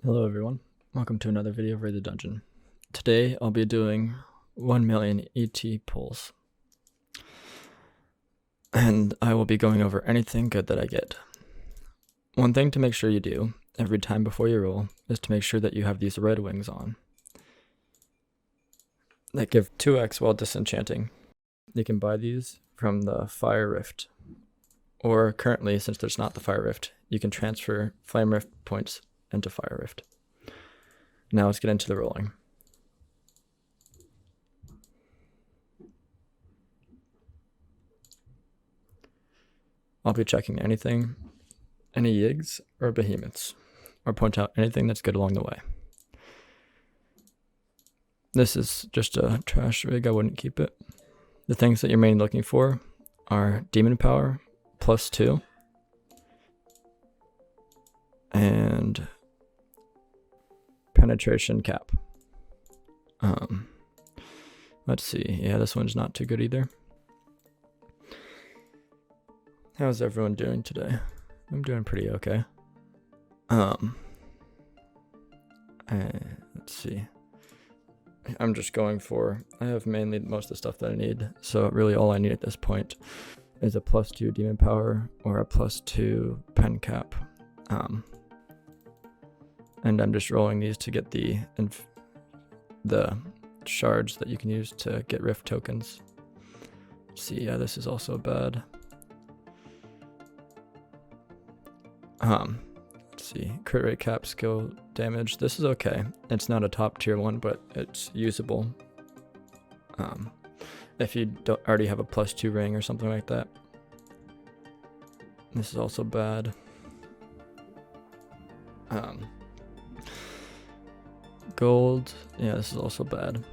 Hello everyone, welcome to another video of Raid the Dungeon. Today I'll be doing 1 million ET pulls. And I will be going over anything good that I get. One thing to make sure you do every time before you roll is to make sure that you have these red wings on. That give 2x while disenchanting. You can buy these from the Fire Rift. Or currently, since there's not the Fire Rift, you can transfer Flame Rift points into Fire Rift. Now let's get into the rolling. I'll be checking anything, any yigs or behemoths, or point out anything that's good along the way. This is just a trash rig, I wouldn't keep it. The things that you're mainly looking for are Demon Power +2 and Penetration Cap. Let's see. Yeah, this one's not too good either. How's everyone doing today? I'm doing pretty okay. Let's see. I'm just going for, I have mainly most of the stuff that I need, so really all I need at this point is a +2 Demon Power or a +2 Pen Cap. And I'm just rolling these to get the shards that you can use to get Rift tokens. Let's see, yeah, this is also bad. Let's see, crit rate cap, skill damage. This is okay. It's not a top tier one, but it's usable. If you don't already have a +2 ring or something like that. This is also bad. Gold, yeah, this is also bad.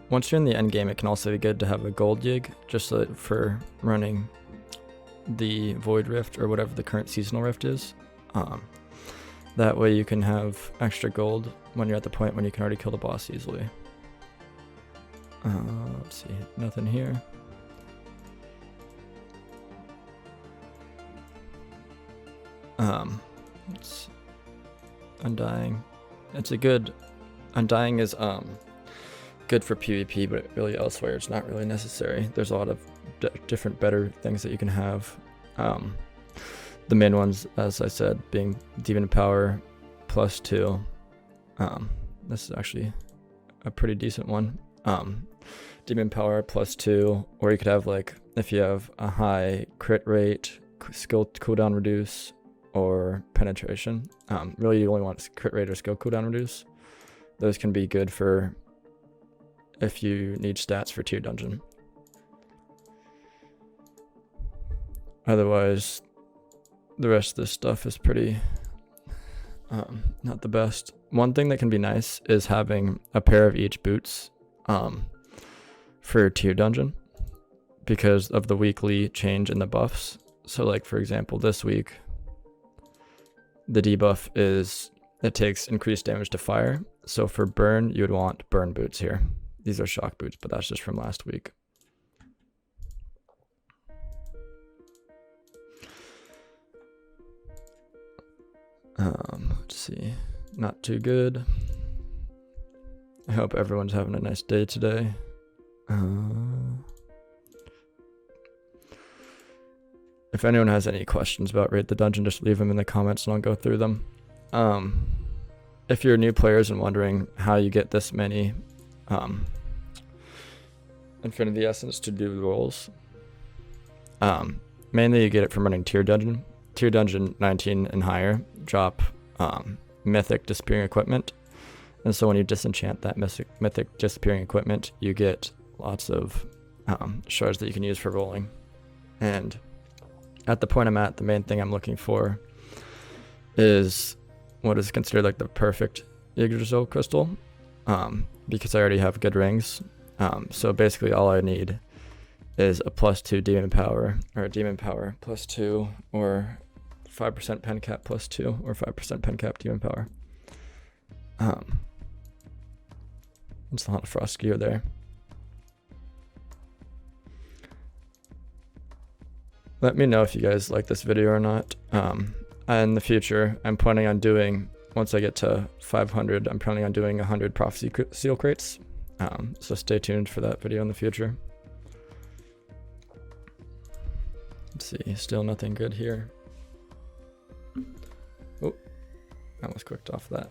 Once you're in the end game, it can also be good to have a gold yig, just so for running the Void Rift or whatever the current seasonal rift is. That way you can have extra gold when you're at the point when you can already kill the boss easily. Let's see, nothing here. It's Undying. It's a good, Undying is good for PvP, but really elsewhere it's not really necessary. There's a lot of different better things that you can have. The main ones, as I said, being Demon Power +2. This is actually a pretty decent one. Demon Power +2, or you could have, like, if you have a high crit rate, skill cooldown reduce, or penetration. Really you only want crit rate or skill cooldown reduce. Those can be good for if you need stats for tier dungeon. Otherwise, the rest of this stuff is pretty not the best. One thing that can be nice is having a pair of each boots for tier dungeon because of the weekly change in the buffs. So, like, for example, this week the debuff is it takes increased damage to fire. So for burn, you would want burn boots here. These are shock boots, but that's just from last week. Let's see, not too good. I hope everyone's having a nice day today. If anyone has any questions about Raid the Dungeon, just leave them in the comments and I'll go through them. If you're new players and wondering how you get this many Infinity Essence to do rolls, mainly you get it from running tier dungeon. Tier dungeon 19 and higher drop mythic disappearing equipment, and so when you disenchant that mythic disappearing equipment, you get lots of shards that you can use for rolling. And at the point I'm at, the main thing I'm looking for is what is considered like the perfect Yggdrasil crystal, because I already have good rings. So basically all I need is a +2 Demon Power, or a Demon Power +2, or 5% Pen Cap +2, or 5% Pen Cap Demon Power. It's a lot of frost gear there. Let me know if you guys like this video or not. In the future, I'm planning on doing once I get to 500, I'm planning on doing 100 prophecy seal crates. So stay tuned for that video in the future. Let's see, still nothing good here. Oh, I almost clicked off that.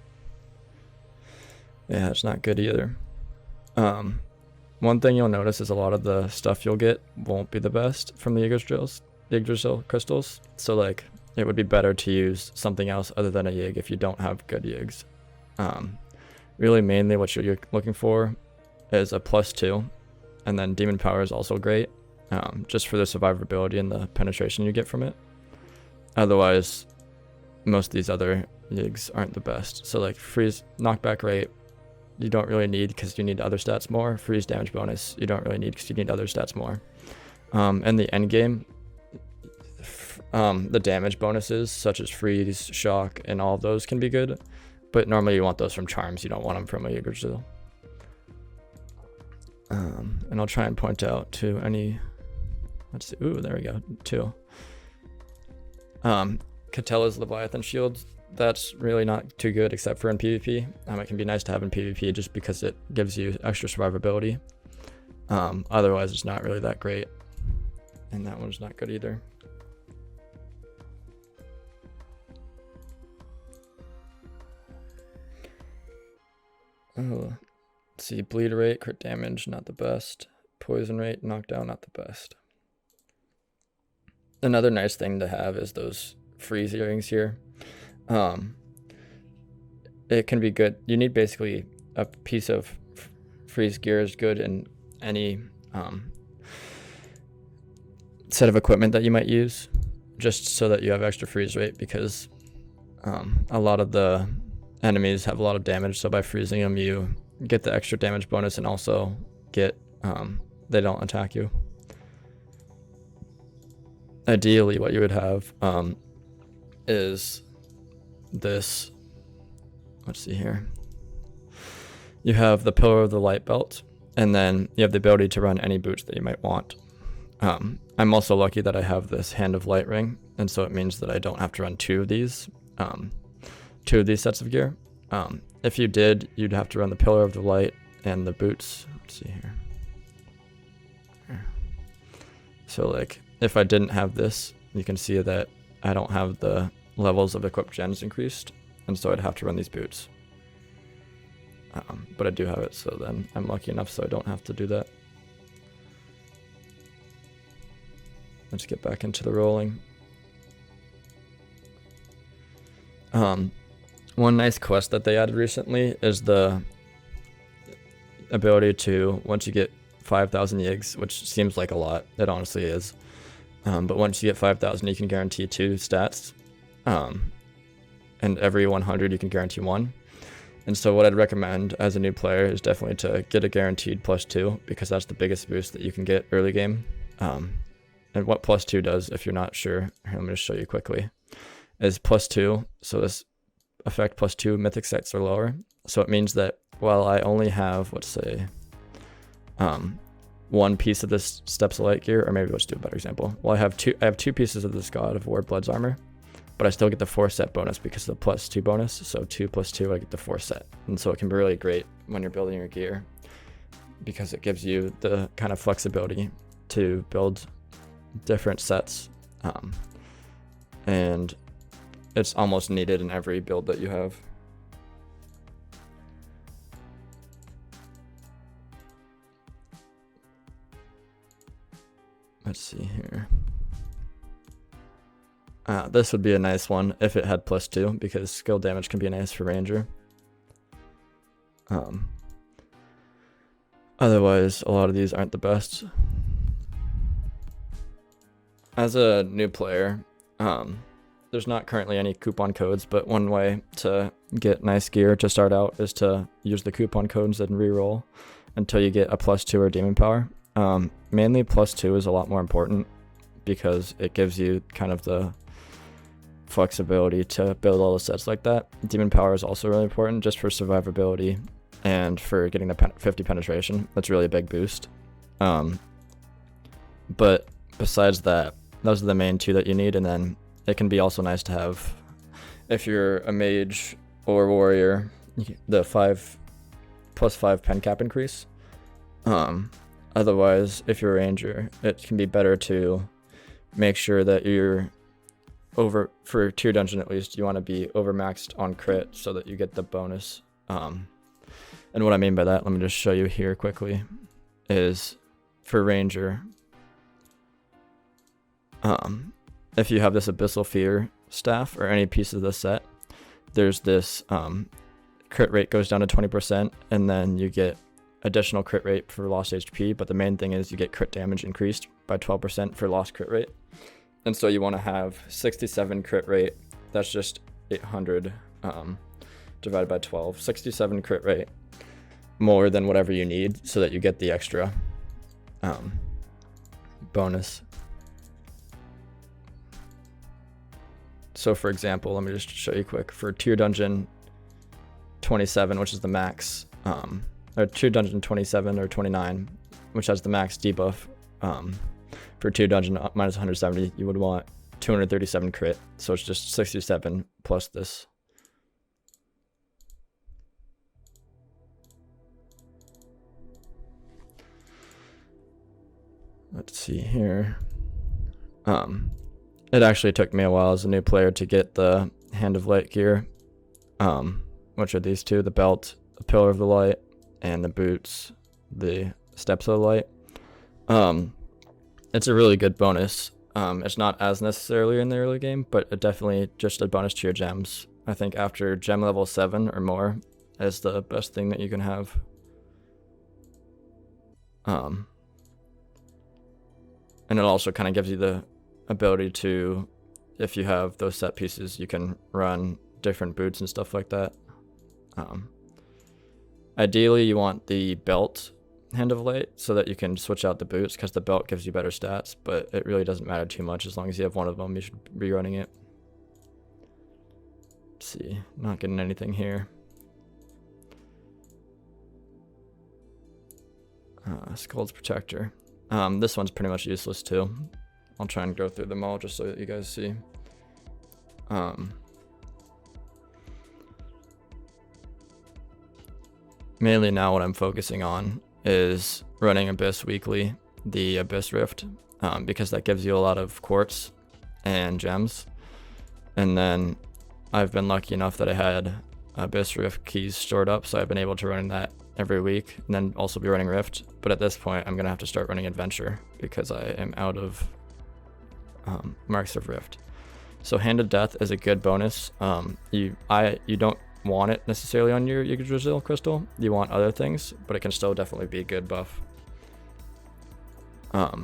Yeah, it's not good either. One thing you'll notice is a lot of the stuff you'll get won't be the best from the Yggdrasil crystals. So like, it would be better to use something else other than a Yig if you don't have good Yigs. Really mainly what you're looking for is a +2, and then Demon Power is also great, just for the survivability and the penetration you get from it. Otherwise, most of these other Yigs aren't the best. So like freeze knockback rate, you don't really need because you need other stats more. Freeze damage bonus, you don't really need because you need other stats more. And the end game, the damage bonuses such as freeze, shock, and all of those can be good, but normally you want those from charms. You don't want them from a Yggdrasil. And I'll try and point out to any. Let's see. Ooh, there we go. 2. Catella's Leviathan Shield. That's really not too good except for in PvP. It can be nice to have in PvP just because it gives you extra survivability. Otherwise, it's not really that great. And that one's not good either. Oh, let's see, bleed rate, crit damage, not the best. Poison rate, knockdown, not the best. Another nice thing to have is those freeze earrings here. It can be good. You need basically a piece of freeze gear is good in any set of equipment that you might use, just so that you have extra freeze rate, because a lot of the enemies have a lot of damage, so by freezing them you get the extra damage bonus and also get they don't attack you. Ideally what you would have is this. Let's see here. You have the Pillar of the Light belt, and then you have the ability to run any boots that you might want. I'm also lucky that I have this Hand of Light ring, and so it means that I don't have to run two of these sets of gear. If you did, you'd have to run the Pillar of the Light and the boots. Let's see here. So like, if I didn't have this, you can see that I don't have the levels of equipped gens increased, and so I'd have to run these boots. But I do have it, so then I'm lucky enough so I don't have to do that. Let's get back into the rolling. One nice quest that they added recently is the ability to, once you get 5,000 Yigs, which seems like a lot, it honestly is, but once you get 5,000 you can guarantee 2 stats, and every 100 you can guarantee 1. And so what I'd recommend as a new player is definitely to get a guaranteed +2, because that's the biggest boost that you can get early game. And what +2 does, if you're not sure, here, let me just show you quickly, is +2, so this effect +2 mythic stats are lower. So it means that while I only have, let's say, one piece of this Steps of Light gear, or maybe let's do a better example. Well, I have two pieces of this God of War Blood's armor, but I still get the 4 set bonus because of the +2 bonus. So 2 + 2, I get the 4 set. And so it can be really great when you're building your gear, because it gives you the kind of flexibility to build different sets. And it's almost needed in every build that you have. Let's see here. This would be a nice one if it had +2, because skill damage can be nice for Ranger. Otherwise, a lot of these aren't the best. As a new player, there's not currently any coupon codes, but one way to get nice gear to start out is to use the coupon codes and reroll until you get a +2 or Demon Power. Mainly +2 is a lot more important because it gives you kind of the flexibility to build all the sets like that. Demon Power is also really important just for survivability and for getting the 50 penetration. That's really a big boost. But besides that, those are the main 2 that you need, and then it can be also nice to have, if you're a mage or warrior, the 5+5 pen cap increase. Otherwise, if you're a ranger, it can be better to make sure that you're for tier dungeon at least, you want to be overmaxed on crit so that you get the bonus. And what I mean by that, let me just show you here quickly, is for ranger, if you have this Abyssal Fear staff or any piece of the set, there's this crit rate goes down to 20%, and then you get additional crit rate for lost HP, but the main thing is you get crit damage increased by 12% for lost crit rate. And so you want to have 67 crit rate, that's just 800 divided by 12, 67 crit rate, more than whatever you need so that you get the extra bonus. So for example, let me just show you quick. For tier dungeon 27, which is the max, or tier dungeon 27 or 29, which has the max debuff, for tier dungeon minus 170, you would want 237 crit. So it's just 67 plus this. Let's see here. It actually took me a while as a new player to get the Hand of Light gear, which are these two, the belt, the Pillar of the Light, and the boots, the Steps of the Light. It's a really good bonus. It's not as necessarily in the early game, but it definitely just a bonus to your gems. I think after gem level 7 or more is the best thing that you can have. And it also kind of gives you the ability to, if you have those set pieces, you can run different boots and stuff like that. Ideally, you want the belt Hand of Light so that you can switch out the boots, because the belt gives you better stats, but it really doesn't matter too much. As long as you have one of them, you should be running it. Let's see, not getting anything here. Skull's Protector. This one's pretty much useless too. I'll try and go through them all just so that you guys see. Mainly now what I'm focusing on is running Abyss weekly, the Abyss Rift, because that gives you a lot of quartz and gems. And then I've been lucky enough that I had Abyss Rift keys stored up, so I've been able to run that every week, and then also be running Rift. But at this point, I'm gonna have to start running Adventure because I am out of Marks of Rift. So Hand of Death is a good bonus. You don't want it necessarily on your Yggdrasil crystal. You want other things, but it can still definitely be a good buff.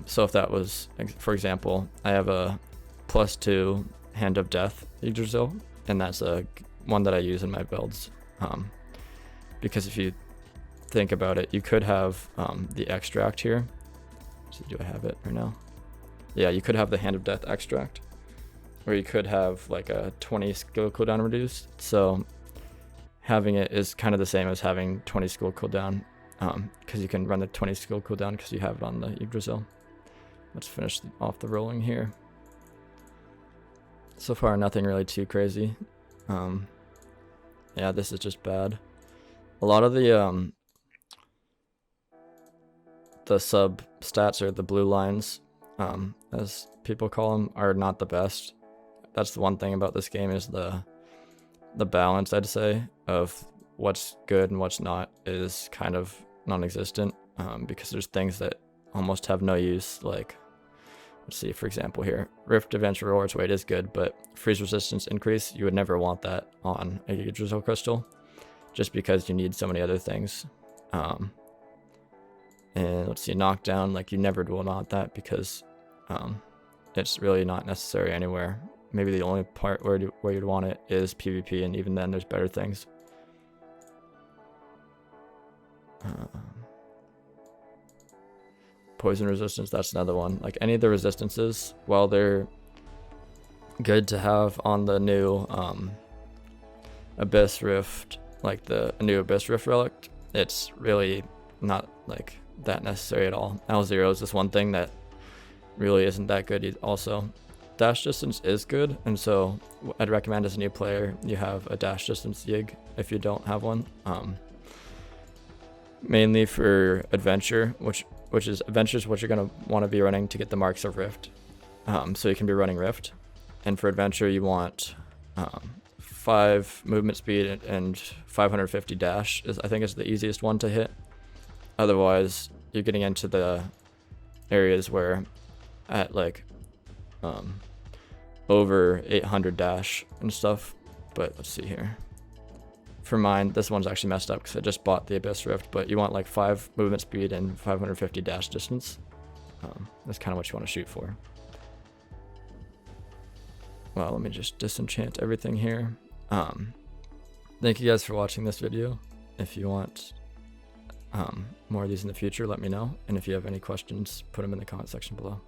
So if that was, for example, I have a +2 Hand of Death Yggdrasil, and that's a one that I use in my builds. Because if you think about it, you could have the extract here. So do I have it right now? Yeah, you could have the Hand of Death extract, or you could have like a 20 skill cooldown reduced. So having it is kind of the same as having 20 skill cooldown, because you can run the 20 skill cooldown because you have it on the Yggdrasil. Let's finish off the rolling here. So far, nothing really too crazy. Yeah, this is just bad. A lot of the sub stats, or the blue lines, as people call them, are not the best. That's the one thing about this game, is the balance, I'd say, of what's good and what's not is kind of non-existent, because there's things that almost have no use. Like, let's see, for example here, Rift Adventure Rewards weight is good, but freeze resistance increase, you would never want that on a Yggdrasil crystal, just because you need so many other things. And let's see, knockdown, like you never will want that, because it's really not necessary anywhere. Maybe the only part where you'd want it is PvP, and even then there's better things. Poison resistance, that's another one. Like any of the resistances, while they're good to have on the new Abyss Rift, like the new Abyss Rift relic, it's really not like that necessary at all. L0 is this one thing that really isn't that good also. dash distance is good, and so I'd recommend as a new player you have a dash distance yig if you don't have one. Mainly for adventure, which is adventure is what you're gonna want to be running to get the marks of Rift. So you can be running Rift, and for adventure you want 5 movement speed and 550 dash I think is the easiest one to hit. Otherwise you're getting into the areas where at like over 800 dash and stuff. But let's see here. For mine, this one's actually messed up because I just bought the Abyss Rift, but you want like 5 movement speed and 550 dash distance. That's kind of what you want to shoot for. Well, let me just disenchant everything here. Thank you guys for watching this video. If you want more of these in the future, let me know. And if you have any questions, put them in the comment section below.